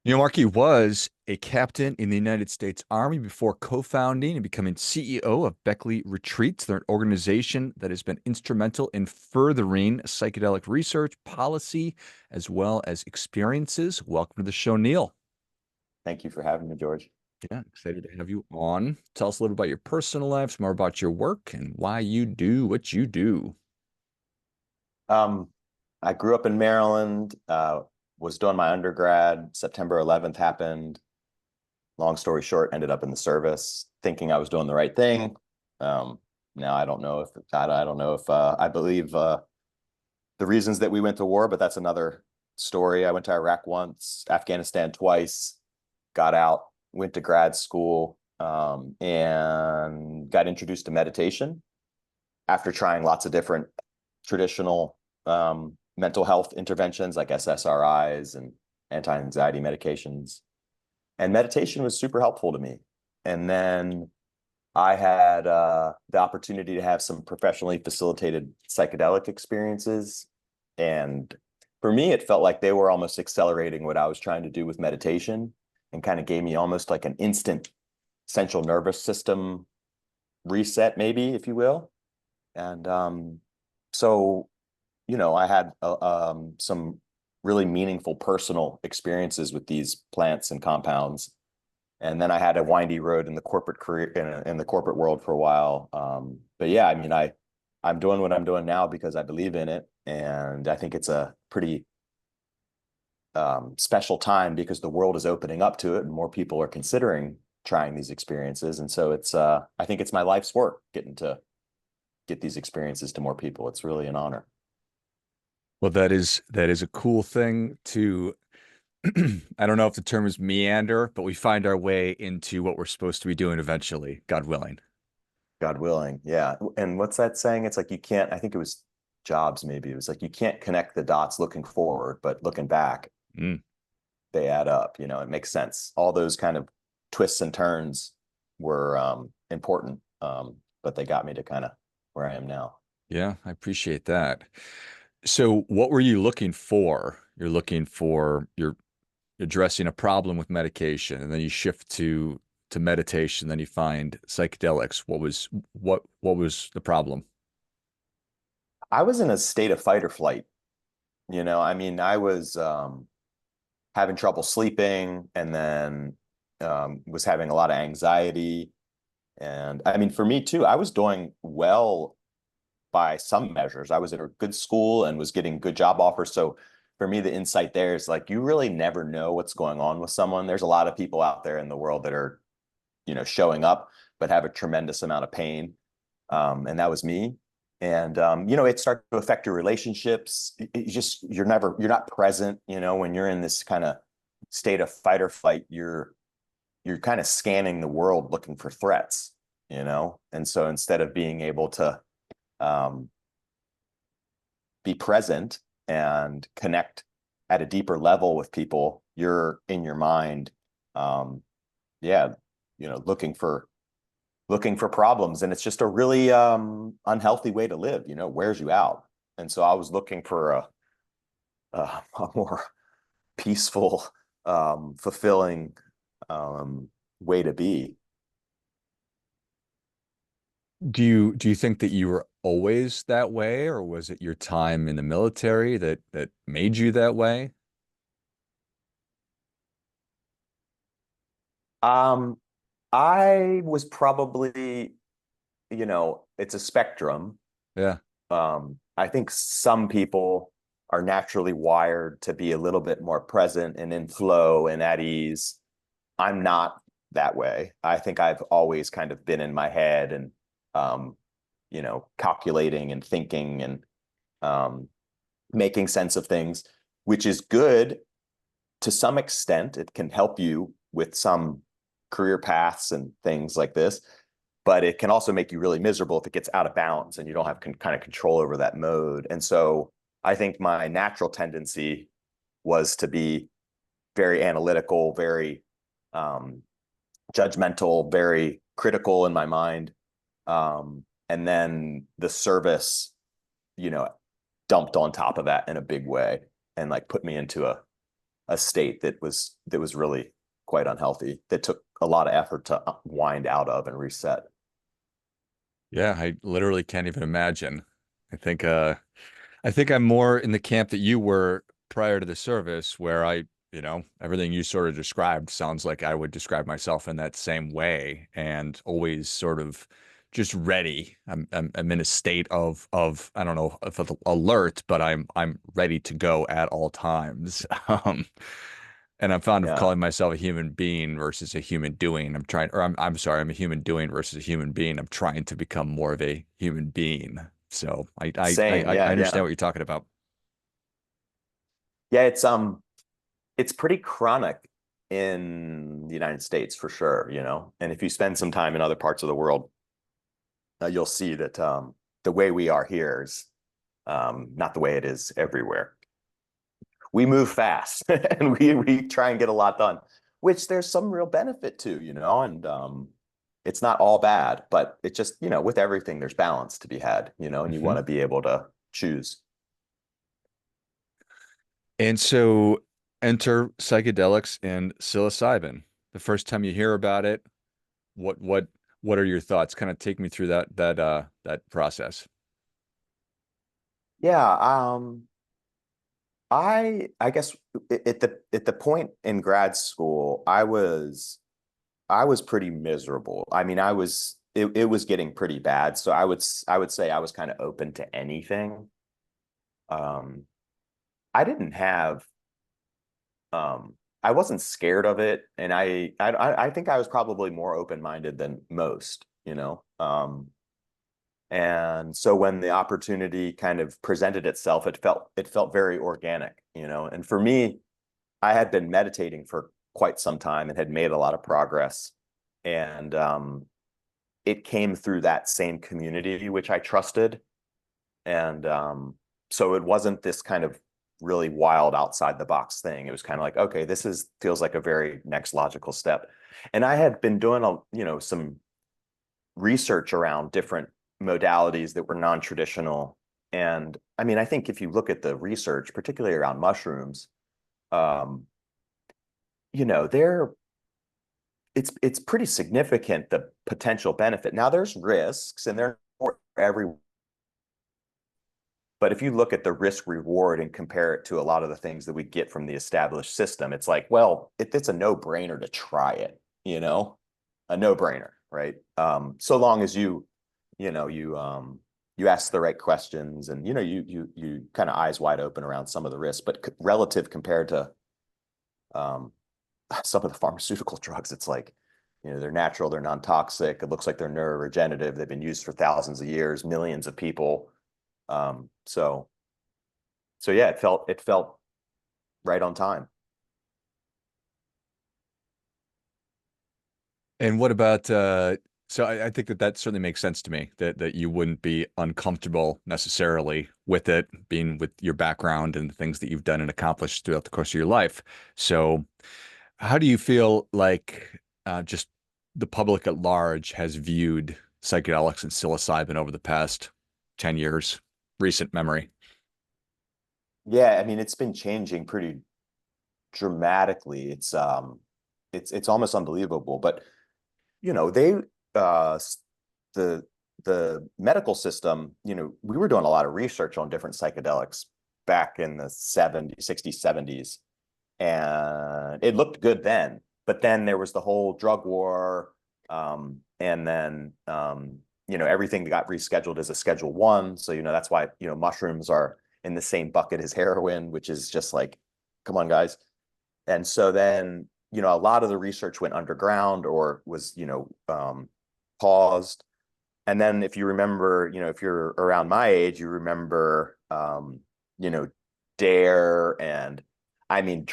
Neil Markey was a captain in the United States Army before co-founding and becoming CEO of Beckley Retreats. They're an organization that has been instrumental in furthering psychedelic research, policy, as well as experiences. Welcome to the show, Neil. Thank you for having me, George. Yeah, excited to have you on. Tell us a little about your personal life, some more about your work, and why you do what you do. Um, I grew up in Maryland, was doing my undergrad. September 11th happened. Long story short, ended up in the service, thinking I was doing the right thing. Um, Now I don't know if I believe the reasons that we went to war, but that's another story. I went to Iraq once, Afghanistan twice, got out, went to grad school, and got introduced to meditation after trying lots of different traditional mental health interventions like SSRIs and anti-anxiety medications. And meditation was super helpful to me. And then I had the opportunity to have some professionally facilitated psychedelic experiences. And for me, it felt like they were almost accelerating what I was trying to do with meditation and kind of gave me almost like an instant central nervous system reset, maybe, if you will. And so, I had some really meaningful personal experiences with these plants and compounds. And then I had a windy road in the corporate career in the corporate world for a while. But yeah, I mean, I'm doing what I'm doing now because I believe in it, and I think it's a pretty special time because the world is opening up to it, and more people are considering trying these experiences. And so I think it's my life's work getting to get these experiences to more people. It's really an honor. Well, that is a cool thing to I don't know if the term is meander, but we find our way into what we're supposed to be doing eventually, God willing. God willing. Yeah. And what's that saying? It's like you can't, I think it was Jobs, maybe. It was like you can't connect the dots looking forward, but looking back, Mm. they add up. It makes sense. All those kind of twists and turns were important, but they got me to kind of where I am now. Yeah, I appreciate that. So, what were you looking for? You're addressing a problem with medication, and then you shift to meditation, then you find psychedelics. What was the problem? I was in a state of fight or flight. I mean, I was having trouble sleeping, and then was having a lot of anxiety. And I mean, for me too, I was doing well by some measures. I was at a good school and was getting good job offers. So for me, the insight there is like you really never know what's going on with someone. There's a lot of people out there in the world that are, showing up, but have a tremendous amount of pain. And that was me. And it starts to affect your relationships. You're not present, when you're in this kind of state of fight or flight, you're kind of scanning the world looking for threats, And so instead of being able to um, be present and connect at a deeper level with people, you're in your mind, um, yeah, looking for problems, and it's just a really unhealthy way to live. Wears you out. And so I was looking for a more peaceful, fulfilling way to be. Do you think that you were always that way, or was it your time in the military that made you that way? Um, I was probably, it's a spectrum. Yeah. I think some people are naturally wired to be a little bit more present and in flow and at ease. I'm not that way. I think I've always kind of been in my head and, um, calculating and thinking and um, making sense of things, which is good to some extent. It can help you with some career paths and things like this, but it can also make you really miserable if it gets out of balance and you don't have kind of control over that mode. And so I think my natural tendency was to be very analytical, very um, judgmental, very critical in my mind. And then the service, you know, dumped on top of that in a big way and like put me into a state that was really quite unhealthy, that took a lot of effort to wind out of and reset. Yeah, I literally can't even imagine. I think I think I'm more in the camp that you were prior to the service, where everything you sort of described sounds like I would describe myself in that same way, and always sort of just ready. I'm in a state of I don't know if it's alert, but I'm ready to go at all times. And I'm fond of Yeah. calling myself a human being versus a human doing. I'm sorry, I'm a human doing versus a human being. I'm trying to become more of a human being. So Same. I Yeah, understand yeah. what you're talking about. Yeah, it's pretty chronic in the United States for sure, you know. And if you spend some time in other parts of the world, you'll see that the way we are here is not the way it is everywhere. We move fast and we try and get a lot done, which there's some real benefit to, you know, and it's not all bad, but it just, you know, with everything, there's balance to be had, you know, and you want Hmm. to be able to choose. And so enter psychedelics and psilocybin. The first time you hear about it, what what what are your thoughts? Kind of take me through that process. Yeah, I guess at the point in grad school, I was pretty miserable. I mean, it was getting pretty bad. So I would say I was kind of open to anything. Um, I didn't have I wasn't scared of it, and I think I was probably more open-minded than most, you know. And so when the opportunity kind of presented itself, it felt very organic, you know. And for me, I had been meditating for quite some time and had made a lot of progress. And it came through that same community, which I trusted. And so it wasn't this kind of really wild outside the box thing. It was kind of like, okay, feels like a very next logical step. And I had been doing some research around different modalities that were non-traditional. And I mean, I think if you look at the research, particularly around mushrooms, um, you know, it's pretty significant, the potential benefit. Now there's risks and they're for everyone. But if you look at the risk reward and compare it to a lot of the things that we get from the established system, it's like, well, it's a no-brainer to try it, you know, a no-brainer, right? So long as you know, you ask the right questions and, you know, you kind of eyes wide open around some of the risks, but relative compared to um, some of the pharmaceutical drugs, it's like, you know, they're natural, they're non-toxic. It looks like they're neuroregenerative. They've been used for thousands of years, millions of people. Um, so so yeah, it felt right on time. And what about so I think that certainly makes sense to me that you wouldn't be uncomfortable necessarily with it being with your background and the things that you've done and accomplished throughout the course of your life. So how do you feel like just the public at large has viewed psychedelics and psilocybin over the past 10 years, recent memory? Yeah, I mean, it's been changing pretty dramatically. It's almost unbelievable. But you know, uh the the medical system, you know, we were doing a lot of research on different psychedelics back in the 70s, 60s, 70s, and it looked good then. But then there was the whole drug war, and then you know, everything got rescheduled as a Schedule One. So, you know, that's why, you know, mushrooms are in the same bucket as heroin, which is just like, come on, guys. And so then, you know, a lot of the research went underground or was, you know, paused. And then if you remember, you know, if you're around my age, you remember, you know, Dare, and I mean,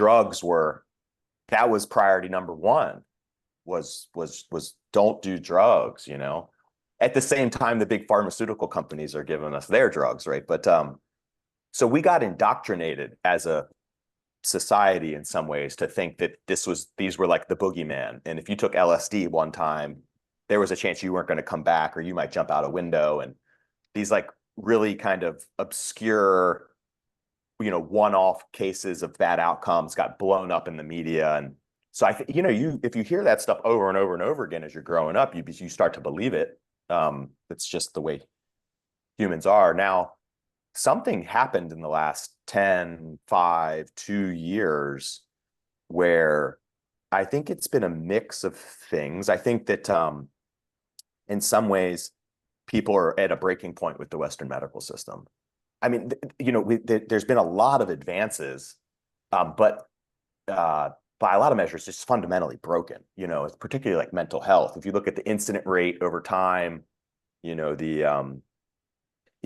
that was priority number one, was don't do drugs, you know. At the same time, the big pharmaceutical companies are giving us their drugs, right? But so we got indoctrinated as a society in some ways to think that these were like the boogeyman. And if you took LSD one time, there was a chance you weren't going to come back or you might jump out a window. And these like really kind of obscure one-off cases of bad outcomes got blown up in the media. And so I think, if you hear that stuff over and over and over again as you're growing up, you start to believe it. It's just the way humans are. Now, something happened in the last 10, 5, 2 years where I think it's been a mix of things. I think that in some ways, people are at a breaking point with the Western medical system. I mean, there's been a lot of advances, but by a lot of measures, just fundamentally broken. It's particularly like mental health. If you look at the incident rate over time, the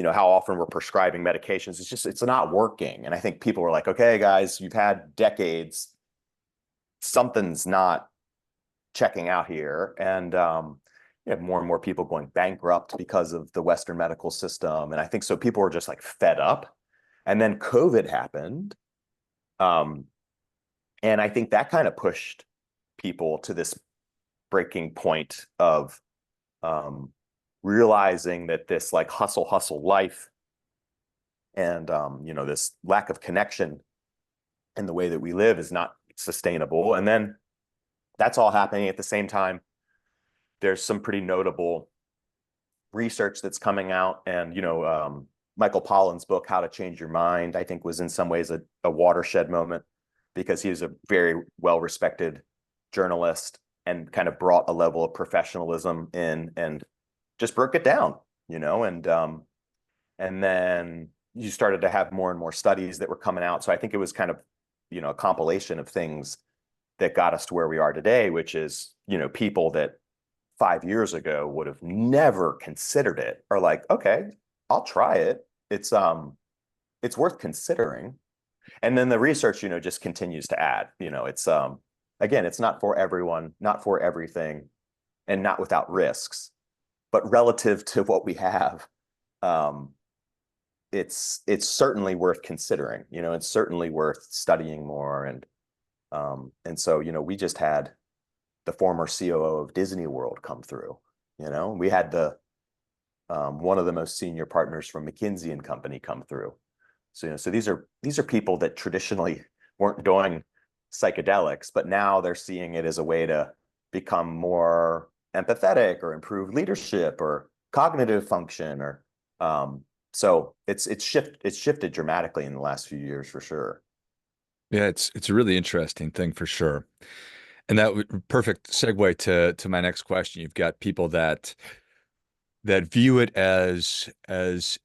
how often we're prescribing medications, it's not working. And I think people are like, okay, guys, you've had decades, something's not checking out here. And you have more and more people going bankrupt because of the Western medical system. And I think so people are just like fed up. And then COVID happened. And I think that kind of pushed people to this breaking point of realizing that this like hustle life and this lack of connection in the way that we live is not sustainable. And then that's all happening at the same time. There's some pretty notable research that's coming out, and Michael Pollan's book, How to Change Your Mind, I think was in some ways a watershed moment, because he was a very well-respected journalist and kind of brought a level of professionalism in and just broke it down, and then you started to have more and more studies that were coming out. So I think it was kind of, a compilation of things that got us to where we are today, which is, people that 5 years ago would have never considered it are like, okay, I'll try it. It's worth considering. And then the research, just continues to add, it's, again, it's not for everyone, not for everything, and not without risks, but relative to what we have, it's certainly worth considering, it's certainly worth studying more. And so, we just had the former COO of Disney World come through. We had the one of the most senior partners from McKinsey and Company come through. So these are people that traditionally weren't doing psychedelics, but now they're seeing it as a way to become more empathetic or improve leadership or cognitive function. Or so it's shifted dramatically in the last few years for sure. Yeah, it's a really interesting thing for sure. And that would perfect segue to my next question. You've got people that view it as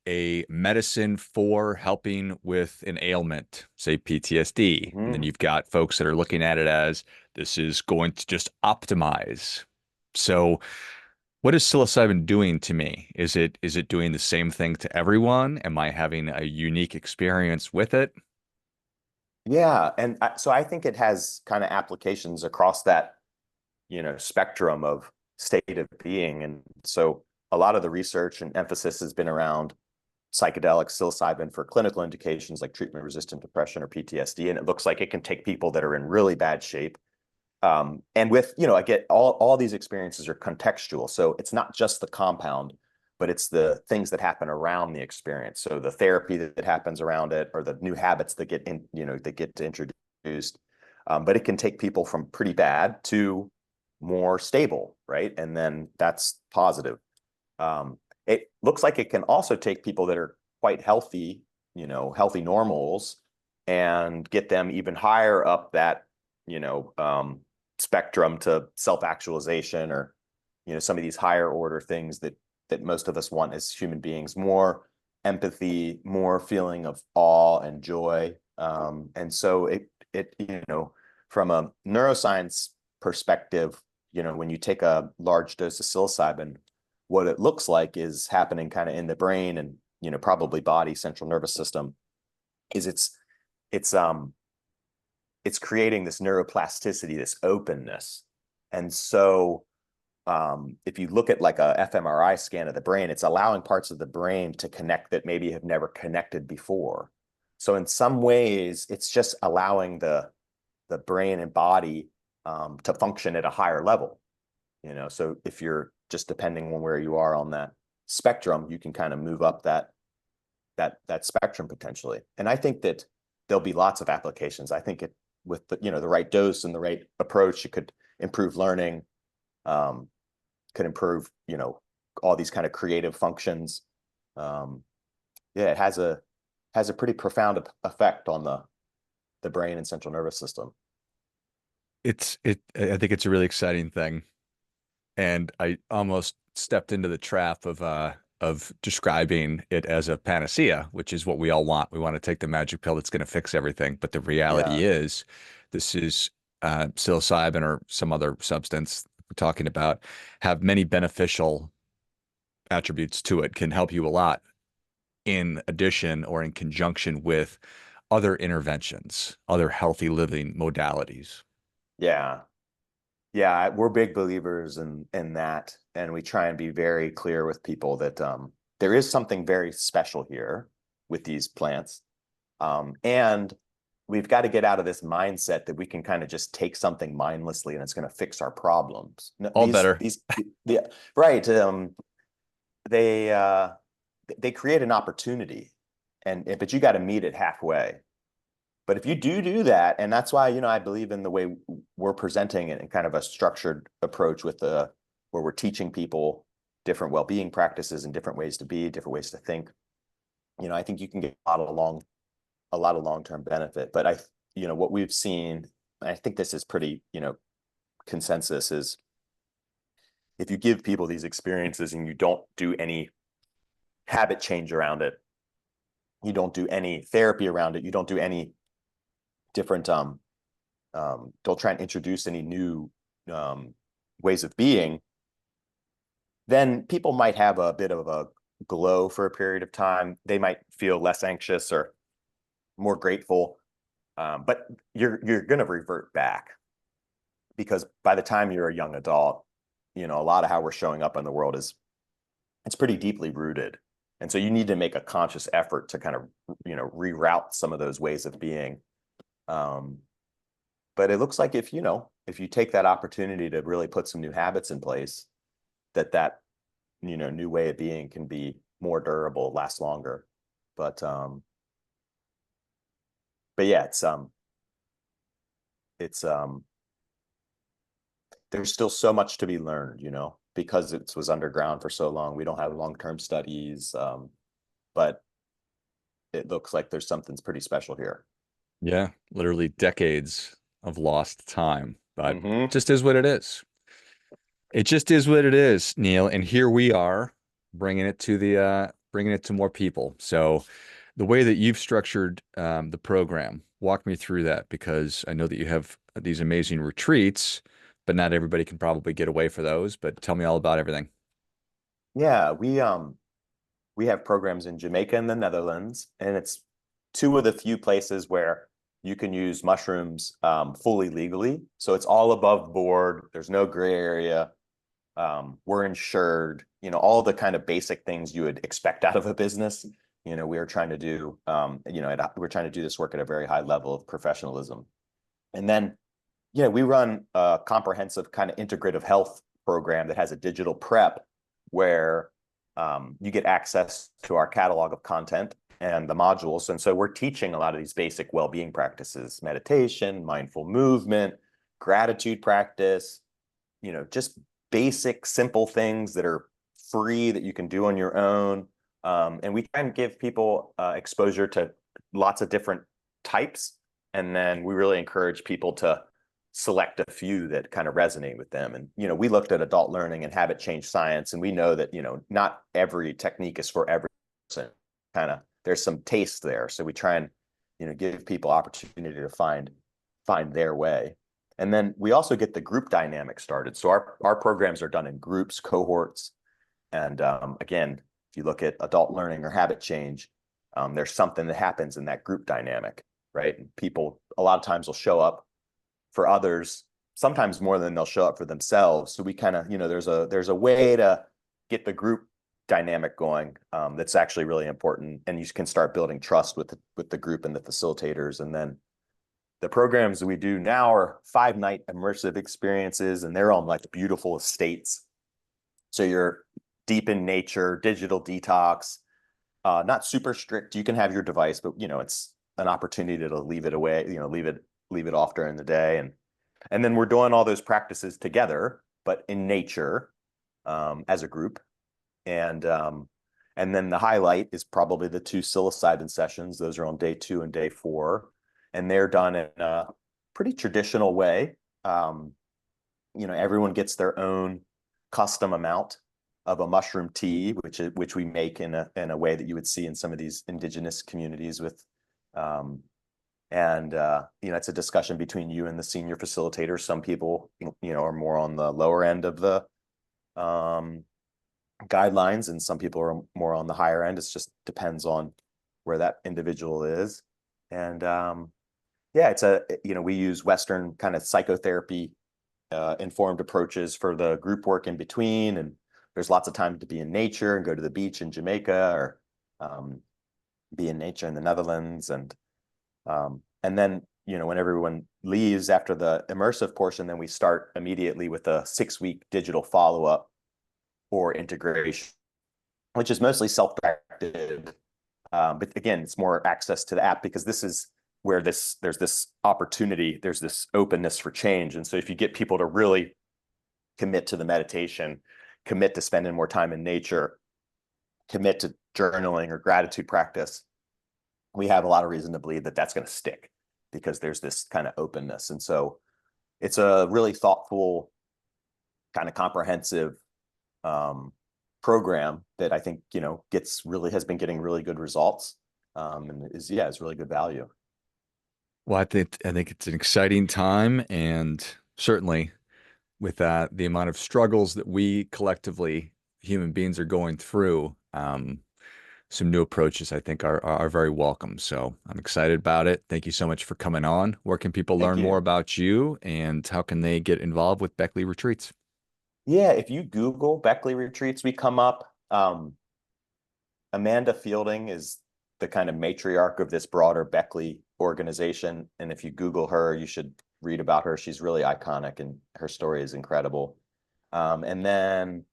a medicine for helping with an ailment, say PTSD. And then Mm-hmm. you've got folks that are looking at it as this is going to just optimize. So what is psilocybin doing to me? Is it doing the same thing to everyone? Am I having a unique experience with it? Yeah, and so I think it has kind of applications across that, spectrum of state of being. And so a lot of the research and emphasis has been around psychedelic psilocybin for clinical indications like treatment-resistant depression or PTSD, and it looks like it can take people that are in really bad shape. And with, I get all these experiences are contextual, so it's not just the compound, but it's the things that happen around the experience. So the therapy that happens around it, or the new habits that get introduced. But it can take people from pretty bad to more stable, right? And then that's positive. It looks like it can also take people that are quite healthy, healthy normals, and get them even higher up that, spectrum to self-actualization, or, some of these higher order things that most of us want as human beings: more empathy, more feeling of awe and joy. And so from a neuroscience perspective, when you take a large dose of psilocybin, what it looks like is happening kind of in the brain and, probably body, central nervous system, is it's creating this neuroplasticity, this openness. And so if you look at like a fMRI scan of the brain, it's allowing parts of the brain to connect that maybe have never connected before. So in some ways, it's just allowing the brain and body to function at a higher level. So if you're just depending on where you are on that spectrum, you can kind of move up that spectrum potentially. And I think that there'll be lots of applications. I think it with the, the right dose and the right approach, it could improve learning, um, could improve, all these kind of creative functions. Um, yeah, it has a pretty profound effect on the brain and central nervous system. I think it's a really exciting thing. And I almost stepped into the trap of describing it as a panacea, which is what we all want. We want to take the magic pill that's going to fix everything. But the reality Yeah, is, this is psilocybin or some other substance we're talking about have many beneficial attributes to it, can help you a lot in addition or in conjunction with other interventions, other healthy living modalities. yeah. Yeah, we're big believers in that, and we try and be very clear with people that there is something very special here with these plants, and we've got to get out of this mindset that we can kind of just take something mindlessly and it's going to fix our problems. No, All better. the right, they they create an opportunity, and but you got to meet it halfway. But if you do that, and that's why, I believe in the way we're presenting it in kind of a structured approach with where we're teaching people different well-being practices and different ways to be, different ways to think. I think you can get a lot of long-term benefit. But what we've seen, I think this is pretty, consensus is if you give people these experiences and you don't do any habit change around it, you don't do any therapy around it, you don't do any different don't try and introduce any new um, ways of being, then people might have a bit of a glow for a period of time. They might feel less anxious or more grateful, but you're going to revert back because by the time you're a young adult, a lot of how we're showing up in the world is it's pretty deeply rooted, and so you need to make a conscious effort to kind of reroute some of those ways of being. Um, But it looks like if you take that opportunity to really put some new habits in place, that new way of being can be more durable, last longer. But but yeah, it's there's still so much to be learned, because it was underground for so long. We don't have long-term studies, but it looks like there's something's pretty special here. Yeah, literally decades of lost time, but Hmm. just is what it is. It just is what it is, Neil. And here we are bringing it to more people. So the way that you've structured the program, walk me through that because I know that you have these amazing retreats, but not everybody can probably get away for those. But tell me all about everything. Yeah, we have programs in Jamaica and the Netherlands, and it's two of the few places where you can use mushrooms fully legally. So it's all above board. There's no gray area. We're insured. All the kind of basic things you would expect out of a business. We are trying to do. We're trying to do this work at a very high level of professionalism. And then, we run a comprehensive kind of integrative health program that has a digital prep where you get access to our catalog of content and the modules. And so we're teaching a lot of these basic well-being practices, meditation, mindful movement, gratitude practice, just basic, simple things that are free that you can do on your own. And we try and give people exposure to lots of different types. And then we really encourage people to select a few that kind of resonate with them. And, we looked at adult learning and habit change science, and we know that, not every technique is for every person. Kind of, there's some taste there. So we try and, give people opportunity to find their way. And then we also get the group dynamic started. So our programs are done in groups, cohorts. And again, if you look at adult learning or habit change, there's something that happens in that group dynamic, right? And people a lot of times will show up for others, sometimes more than they'll show up for themselves. So we kind of, there's a way to get the group dynamic going that's actually really important. And you can start building trust with the group and the facilitators. And then the programs that we do now are 5-night immersive experiences, and they're on like beautiful estates. So you're deep in nature, digital detox, not super strict. You can have your device, but an opportunity to leave it away, leave it off during the day. And then we're doing all those practices together, but in nature, as a group. And and then the highlight is probably the two psilocybin sessions. Those are on day 2 and day 4, and they're done in a pretty traditional way. Everyone gets their own custom amount of a mushroom tea, which we make in a way that you would see in some of these indigenous communities with, and it's a discussion between you and the senior facilitator. Some people, are more on the lower end of the guidelines, and some people are more on the higher end. It just depends on where that individual is. And we use Western kind of psychotherapy informed approaches for the group work in between. And there's lots of time to be in nature and go to the beach in Jamaica, or be in nature in the Netherlands. And then, when everyone leaves after the immersive portion, then we start immediately with a 6-week digital follow-up or integration, which is mostly self-directed. But again, it's more access to the app, because this is where there's this opportunity, there's this openness for change. And so if you get people to really commit to the meditation, commit to spending more time in nature, commit to journaling or gratitude practice, we have a lot of reason to believe that that's going to stick, because there's this kind of openness. And so it's a really thoughtful, kind of comprehensive program that I think, has been getting really good results, and is really good value. Well, I think it's an exciting time, and certainly with that, the amount of struggles that we collectively human beings are going through, some new approaches I think are very welcome. So I'm excited about it. Thank you so much for coming on. Where can people Thank learn more you. about you, and how can they get involved with Beckley Retreats? Yeah, if you Google Beckley Retreats, we come up. Amanda Fielding is the kind of matriarch of this broader Beckley organization. And if you Google her, you should read about her. She's really iconic, and her story is incredible. And then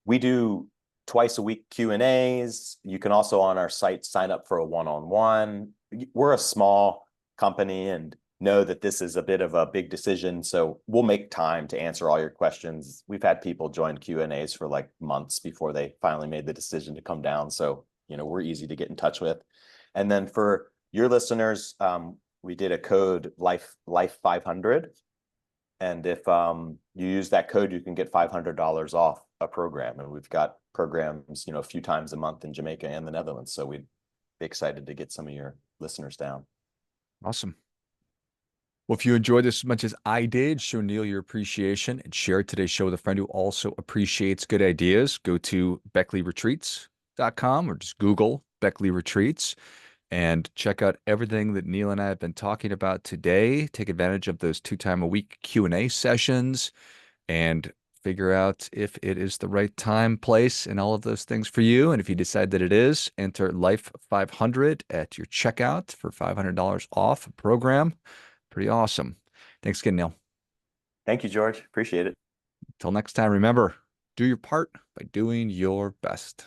we do twice a week Q&As. You can also on our site sign up for a one-on-one. We're a small company and know that this is a bit of a big decision, so we'll make time to answer all your questions. We've had people join Q&As for like months before they finally made the decision to come down. So, we're easy to get in touch with. And then for your listeners, we did a code life 500. And if you use that code, you can get $500 off a program. And we've got programs, a few times a month in Jamaica and the Netherlands. So we'd be excited to get some of your listeners down. Awesome. Well, if you enjoyed this as much as I did, show Neil your appreciation and share today's show with a friend who also appreciates good ideas. Go to beckleyretreats.com or just Google Beckley Retreats and check out everything that Neil and I have been talking about today. Take advantage of those 2-time-a-week Q&A sessions and figure out if it is the right time, place, and all of those things for you. And if you decide that it is, enter Life 500 at your checkout for $500 off a program. Pretty awesome. Thanks again, Neil. Thank you, George. Appreciate it. Until next time, remember, do your part by doing your best.